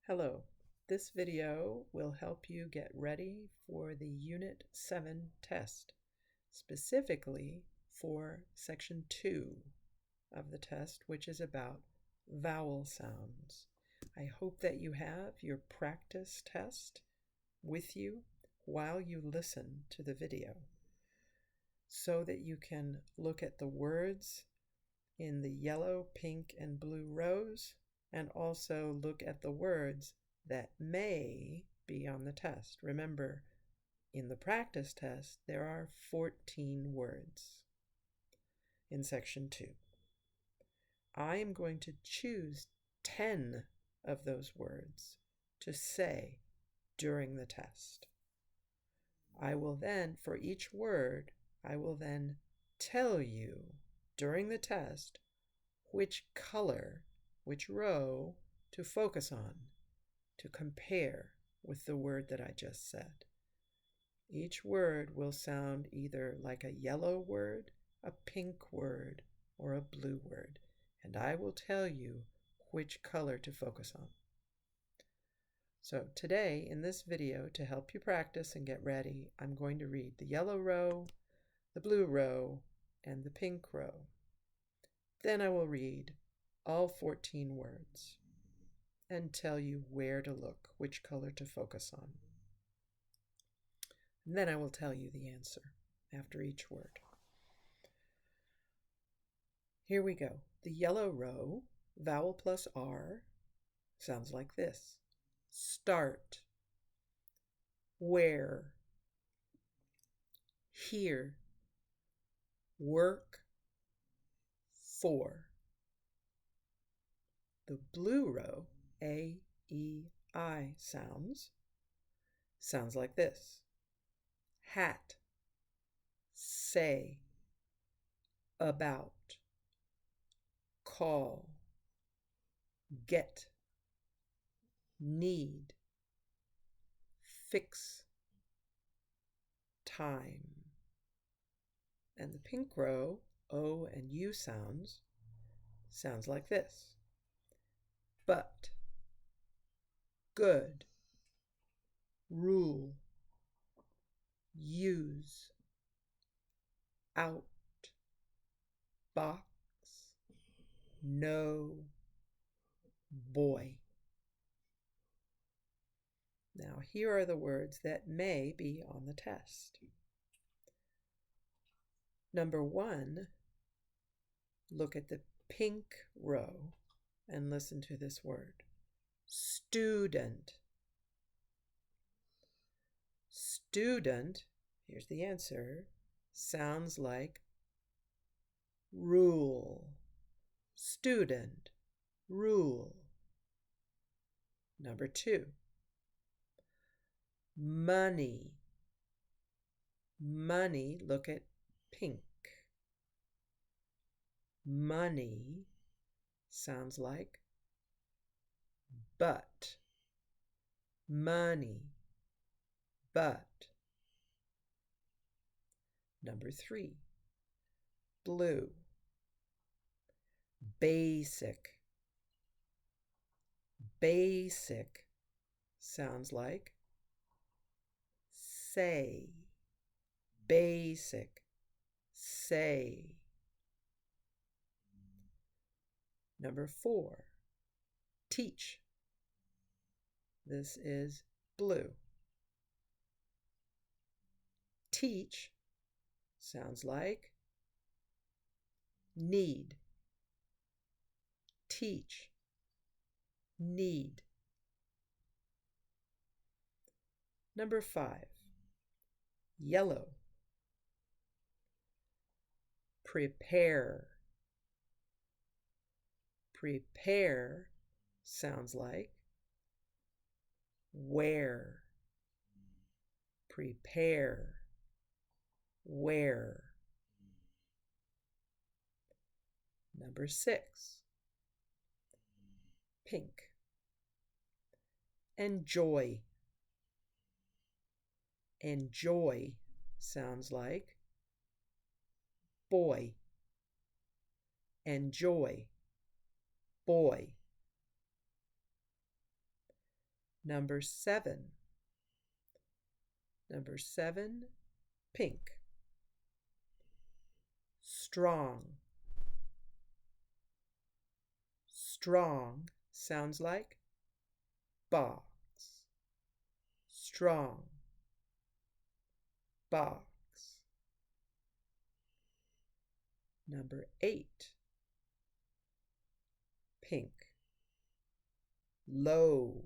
Hello, this video will help you get ready for the Unit 7 test, specifically for Section 2 of the test, which is about vowel sounds. I hope that you have your practice test with you while you listen to the video so that you can look at the words in the yellow, pink, and blue rows, and also look at the words that may be on the test. Remember, in the practice test, there are 14 words in Section 2. I am going to choose 10 of those words to say during the test. I will then, for each word, I will then tell you during the test which color, which row to focus on, to compare with the word that I just said. Each word will sound either like a yellow word, a pink word, or a blue word, and I will tell you which color to focus on. So today, in this video, to help you practice and get ready, I'm going to read the yellow row, the blue row, and the pink row. Then I will read all 14 words and tell you where to look, which color to focus on. And then I will tell you the answer after each word. Here we go. The yellow row, vowel plus R, sounds like this. Start, where, here, work, for. The blue row, A, E, I sounds like this. Hat, say, about, call, get, need, fix, time. And the pink row, O and U sounds like this. But, good, rule, use, out, box, no, boy. Now here are the words that may be on the test. Number 1, look at the pink row and listen to this word. Student. Student, here's the answer, sounds like rule. Student, rule. Number 2, money. Money, look at pink. Money sounds like but. Money, but. Number 3, blue. Basic. Basic sounds like say. Basic, say. Number 4, teach. This is blue. Teach sounds like need. Teach, need. Number 5, yellow. Prepare. Prepare sounds like wear. Prepare, wear. Number 6, pink. Enjoy. Enjoy sounds like boy. Enjoy, boy. Number 7. Number 7, pink. Strong. Strong sounds like box. Strong. Box. Number 8, pink. Low.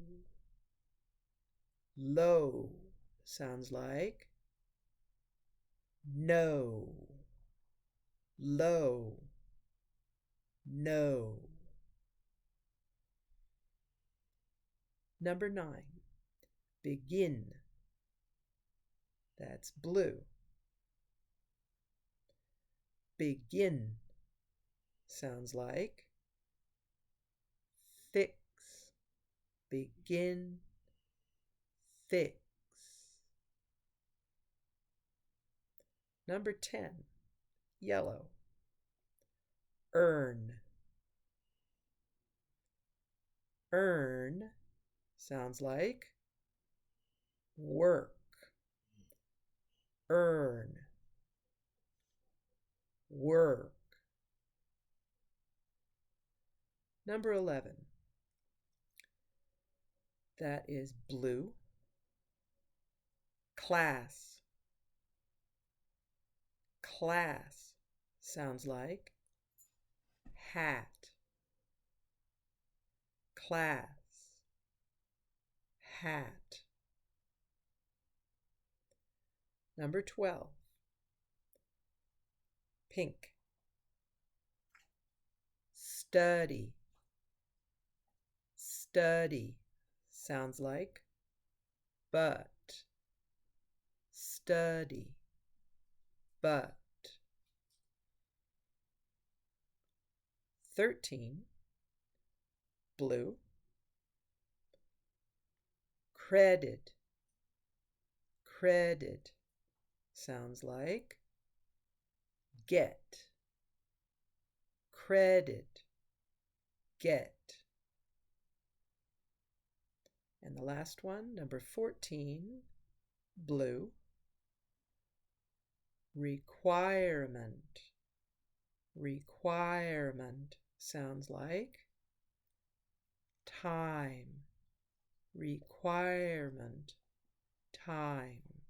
Low sounds like no. Low. No. Number 9, begin. That's blue. Begin sounds like fix. Begin, fix. Number 10, yellow. Earn. Earn sounds like work. Earn. Work. Number 11, that is blue. Class. Class sounds like hat. Class. Hat. Number 12, pink. Study. Study sounds like but. Study. But. 13, blue. Credit. Credit sounds like get. Credit. Get. And the last one, number 14, blue. Requirement. Requirement sounds like time. Requirement. Time.